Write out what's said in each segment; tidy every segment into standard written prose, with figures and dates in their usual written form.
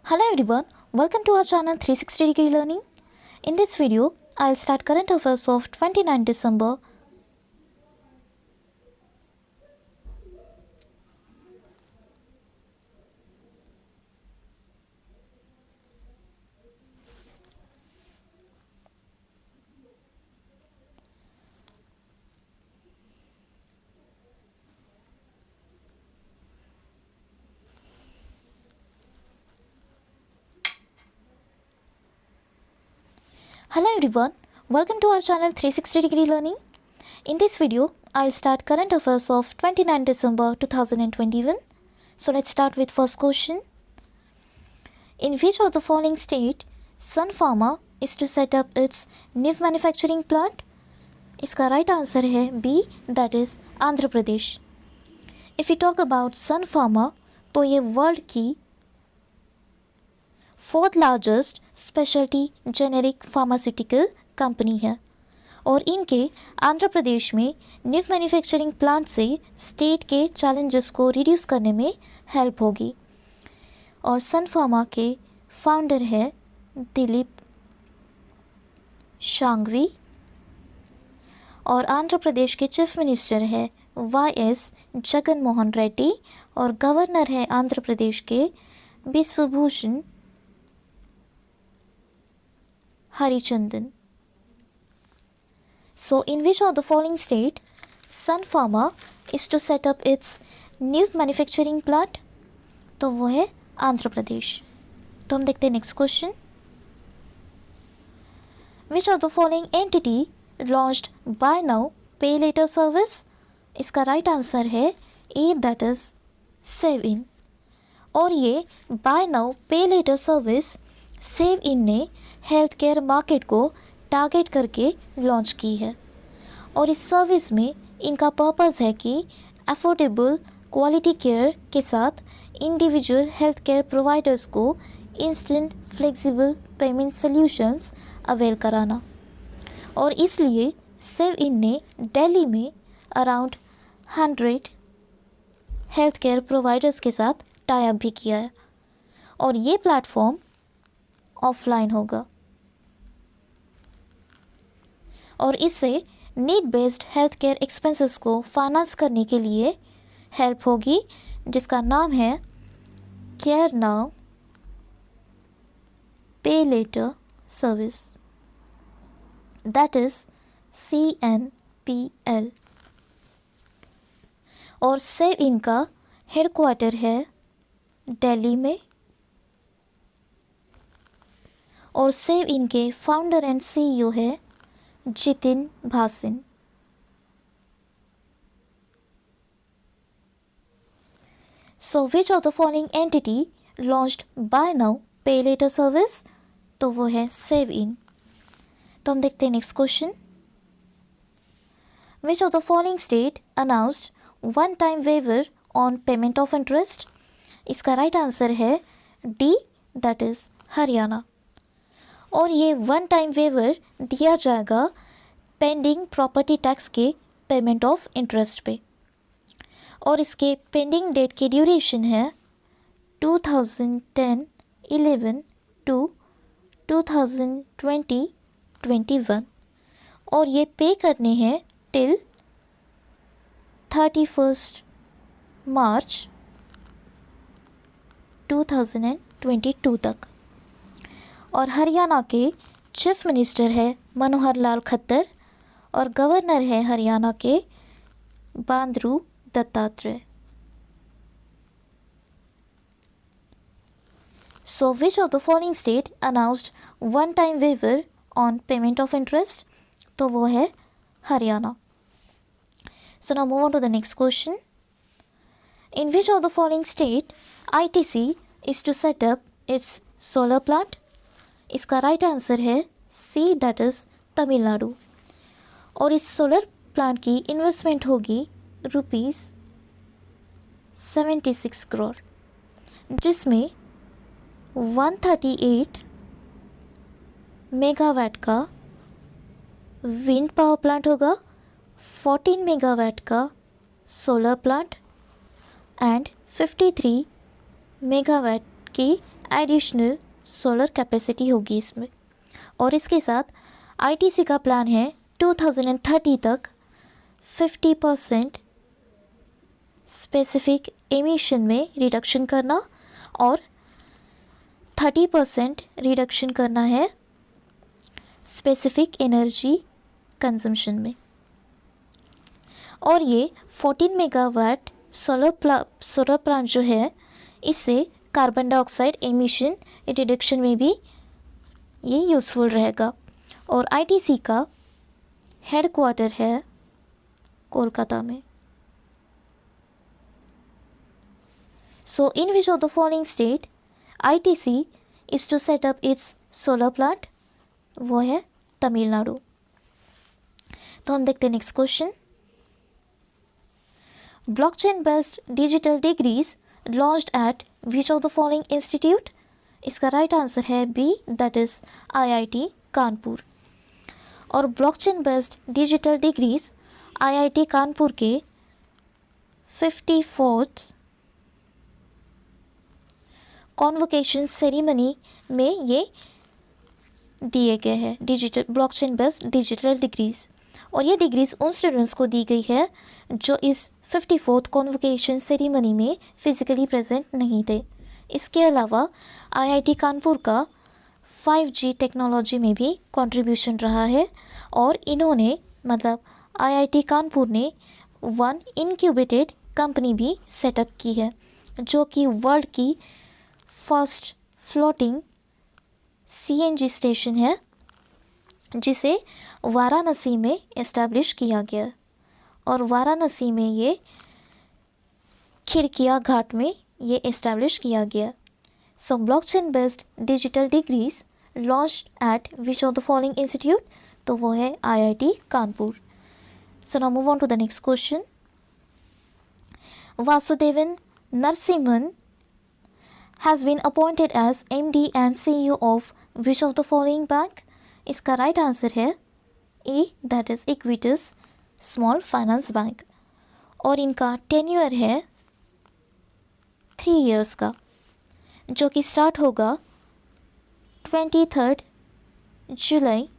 Hello everyone, welcome to our channel 360 Degree Learning. In this video, I'll start current affairs of 29 December. Hello everyone, welcome to our channel 360 Degree Learning. In this video, I'll start current affairs of 29 December 2021. So let's start with first question. In which of the following state Sun Pharma is to set up its new manufacturing plant? इसका right answer है B, that is Andhra Pradesh. If you talk about Sun Pharma तो ये world की fourth largest speciality generic pharmaceutical company है और इनके आंध्र प्रदेश में new manufacturing plant से स्टेट के चैलेंजेस को रिड्यूस करने में हेल्प होगी. और सन फार्मा के फाउंडर है दिलीप शांघवी और आंध्र प्रदेश के चीफ मिनिस्टर है वाई.एस. जगन मोहन रेड्डी और गवर्नर है आंध्र प्रदेश के Biswabhusan Harichandan. So in which of the following state Sun Pharma is to set up its new manufacturing plant? तो वो है आंध्र प्रदेश. तो हम देखते हैं next question. Which of the following entity launched buy now pay later service? इसका राइट आंसर है A, that is save in. और ये bye now pay later service save in ने हेल्थ केयर मार्केट को टारगेट करके launch की है और इस सर्विस में इनका पर्पस है कि अफोर्डेबल क्वालिटी केयर के साथ इंडिविजुअल हेल्थ केयर प्रोवाइडर्स को instant flexible pavement solutions avail कराना. और इसलिए सेव इन ने दिल्ली में अराउंड 100 हेल्थ केयर प्रोवाइडर्स के साथ टाई अप भी किया है और ये प्लेटफॉर्म ऑफलाइन होगा और इससे need based health care expenses को फाइनेंस करने के लिए हेल्प होगी, जिसका नाम है care now pay later service, that is CNPL. और सेव इन का हेडक्वार्टर है दिल्ली में और सेव इन के फाउंडर एंड CEO है Jitin Bhasin. So which of the following entity launched buy now pay later service? तो वो है सेव इन. तो हम देखते हैं next question. Which of the following state announced one time waiver on payment of interest? इसका right answer है D, that is Haryana. और ये वन टाइम वेवर दिया जाएगा पेंडिंग प्रॉपर्टी टैक्स के पेमेंट ऑफ इंटरेस्ट पे और इसके पेंडिंग डेट की ड्यूरेशन है 2010-11 टू 2020-21 और ये पे करने हैं टिल 31 मार्च 2022 तक. और हरियाणा के चीफ मिनिस्टर है मनोहर लाल खट्टर और गवर्नर है हरियाणा के Bandaru Dattatreya. So which of the following state announced one time waiver on payment of interest? तो वो है Haryana. So now move on to the next question. In which of the following state ITC is to set up its solar plant? इसका right answer है C, that is Tamil Nadu. और इस solar plant की investment होगी ₹76 करोड़, जिसमें 138 मेगावाट का wind power plant होगा, 14 megawatt का सोलर प्लांट एंड 53 मेगावाट की एडिशनल सोलर कैपेसिटी होगी इसमें। और इसके साथ आईटीसी का प्लान है 2030 तक 50% स्पेसिफिक एमिशन में रिडक्शन करना और 30% रिडक्शन करना है स्पेसिफिक एनर्जी कंजम्पशन में। और ये 14 मेगावाट सोलर प्लांट जो है, इससे कार्बन डाइऑक्साइड एमिशन रिडक्शन में भी ये यूज़फुल रहेगा। और आईटीसी का हेडक्वार्टर है कोलकाता में। So in which of the following state ITC is to set up its solar plant? वो है तमिलनाडु। तो हम देखते हैं next question. Blockchain based digital degrees launched at which of the following institute? इसका राइट आंसर है B, that is IIT Kanpur. और blockchain based digital degrees IIT Kanpur के 54th कॉन्वोकेशन सेरेमनी में ये दिए गए हैं, digital blockchain based digital degrees. और ये डिग्रीज उन स्टूडेंट्स को दी गई है जो इस 54th कॉन्वोकेशन सेरेमनी में फिजिकली प्रेजेंट नहीं थे। इसके अलावा आईआईटी कानपुर का 5G टेक्नोलॉजी में भी कंट्रीब्यूशन रहा है। और इन्होंने मतलब आईआईटी कानपुर ने 1 इनक्यूबेटेड कंपनी भी सेटअप की है, जो कि वर्ल्ड की फर्स्ट फ्लोटिंग CNG स्टेशन है, जिसे वाराणसी में इस्टेब्लिश किया गया। और वाराणसी में ये खिड़किया घाट में ये इस्टेब्लिश किया गया। So blockchain based digital degrees launched at which of the following institute? तो वो है IIT Kanpur. So now move on to the next question. Vasudevan Narasimhan has been appointed as MD and CEO of which of the following bank? इसका right answer है A, that is Equitas small finance bank. और इनका tenure है 3 years का, जो कि start होगा 23 जुलाई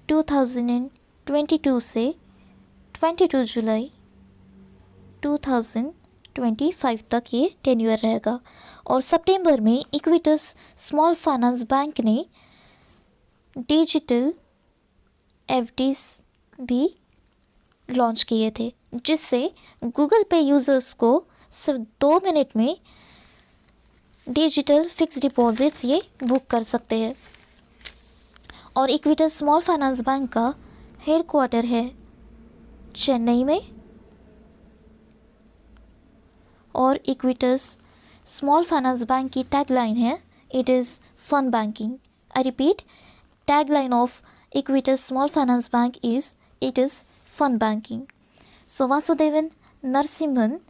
2022 से 22 जुलाई 2025 तक ये टेन्योर रहेगा। और सितंबर में इक्विटस स्मॉल फाइनेंस बैंक ने डिजिटल एफडीज भी लॉन्च किए थे, जिससे गूगल पे यूज़र्स को सिर्फ 2 मिनट में डिजिटल फिक्स डिपॉजिट्स ये बुक कर सकते हैं। और इक्विटस स्मॉल फाइनेंस बैंक का हेडक्वार्टर है चेन्नई में। और इक्विटस स्मॉल फाइनेंस बैंक की टैगलाइन है it is fun banking. I repeat, tagline of Equitas small finance bank is it is fun banking. So Vasudevan Narasimhan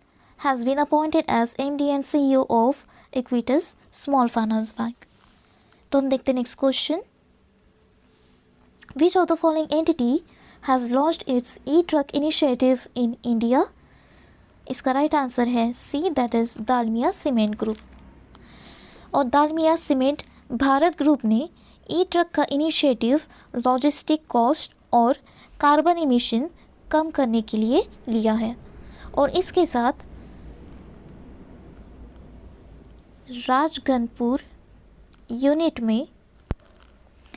has been appointed as MD and CEO of Equitas small finance bank. तो हम देखते हैं next question. Which of the following entity has launched its e-truck initiative in India? इसका right answer है C, that is Dalmia cement group. और Dalmia cement Bharat group ने e-truck का initiative logistic cost और कार्बन एमिशन कम करने के लिए लिया है। और इसके साथ राजगनपुर यूनिट में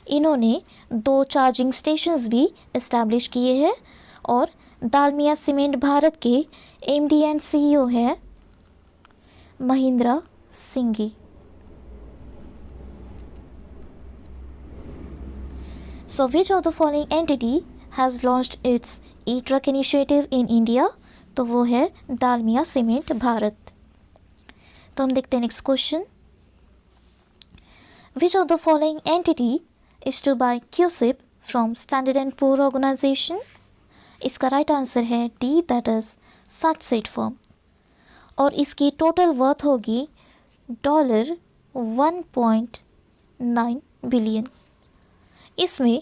इन्होंने 2 चार्जिंग स्टेशंस भी इस्टेब्लिश किए हैं। और दालमिया सीमेंट भारत के MD एंड CEO है Mahendra Singhi. So which of the following entity has launched its e-truck initiative in India? तो वो है दालमिया सीमेंट भारत। तो हम देखते हैं next question. Which of the following entity is to buy QCIP from Standard and Poor organisation? इसका right answer है D, that is FactSet firm. और इसकी टोटल वर्थ होगी $1.9 बिलियन। इसमें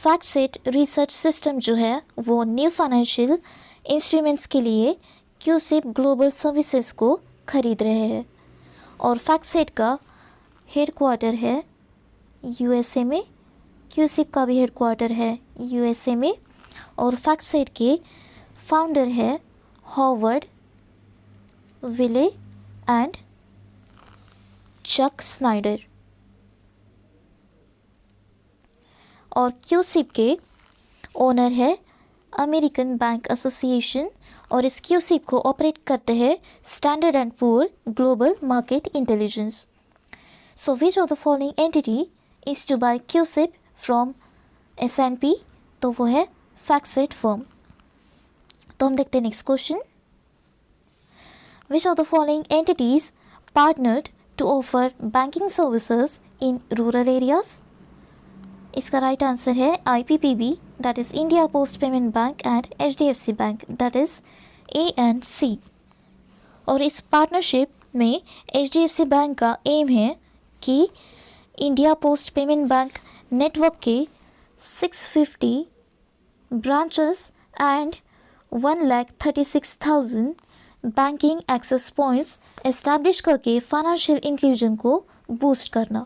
फैक्टसेट रिसर्च सिस्टम जो है वो न्यू फाइनेंशियल इंस्ट्रूमेंट्स के लिए QCIP ग्लोबल सर्विसेज को खरीद रहे हैं। और फैक्टसेट का हेड क्वार्टर है यूएसए में, क्यूसिप का भी हेड क्वार्टर है यूएसए में, और फैक्टसेट के फाउंडर है Howard Wille and Chuck Snyder. और क्यूसिप के ओनर है अमेरिकन बैंक एसोसिएशन, और इस क्यूसिप को ऑपरेट करते हैं Standard and Poor Global Market Intelligence. So which of the following entity is to buy CUSIP from S&P? तो वो है फैक्टसेट फर्म। तो हम देखते हैं next question. Which of the following entities partnered to offer banking services in rural areas? इसका right answer है IPPB, that is India Post Payment Bank, and HDFC bank, that is A and C। और इस partnership में HDFC bank का aim है कि India Post Payment Bank network के 650 branches and 1,36,000 banking access points establish करके financial inclusion को boost करना,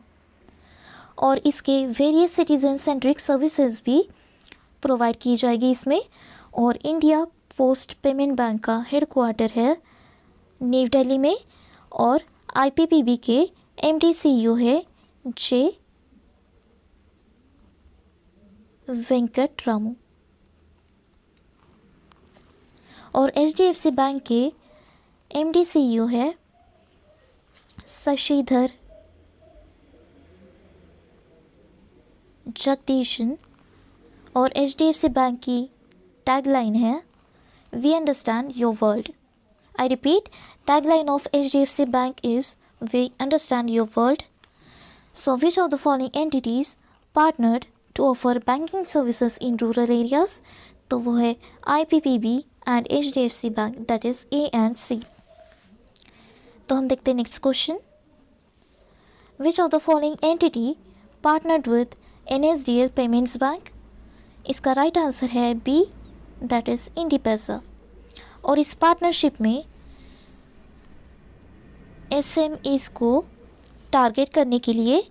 और इसके वेरियस सिटीजन सेंट्रिक सर्विसेज भी प्रोवाइड की जाएगी इसमें। और इंडिया पोस्ट पेमेंट बैंक का हेड क्वार्टर है न्यू दिल्ली में, और IPPB के MD CEO है J वेंकट रामू, और HDFC बैंक के MD CEO है शशिधर जगदीशन, और HDFC बैंक की टैगलाइन है we understand your world. I repeat, tagline of HDFC bank is we understand your world. So which of the following entities partnered to offer banking services in rural areas? तो वो है IPPB and HDFC bank, that is A and C। तो हम देखते हैं next question. Which of the following entity partnered with NSDL payments bank? इसका right answer है B, that is इंडिपैसा। और इस पार्टनरशिप में SMEs को टारगेट करने के लिए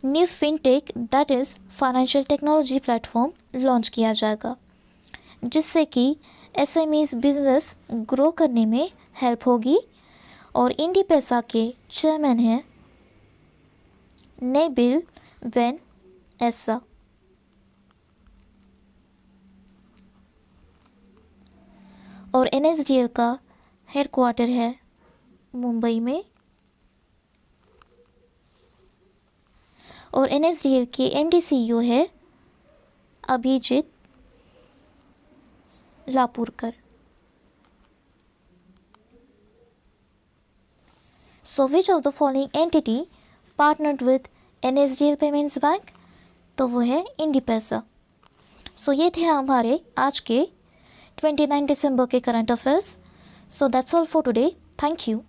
new fintech, that is financial technology platform launch किया जाएगा, जिससे कि SMEs बिजनेस ग्रो करने में हेल्प होगी। और इंडिपैसा के चेयरमैन हैं नेबिल बेन ऐसा। और NSDL का हेड क्वार्टर है मुंबई में, और NSDL के MD CEO है Abhijit Lapurkar. So which of the following entity partnered with NSDL payments bank? तो वो है इंडिपैसा। सो ये थे हमारे आज के 29 दिसंबर के current affairs. So that's all for today. Thank you.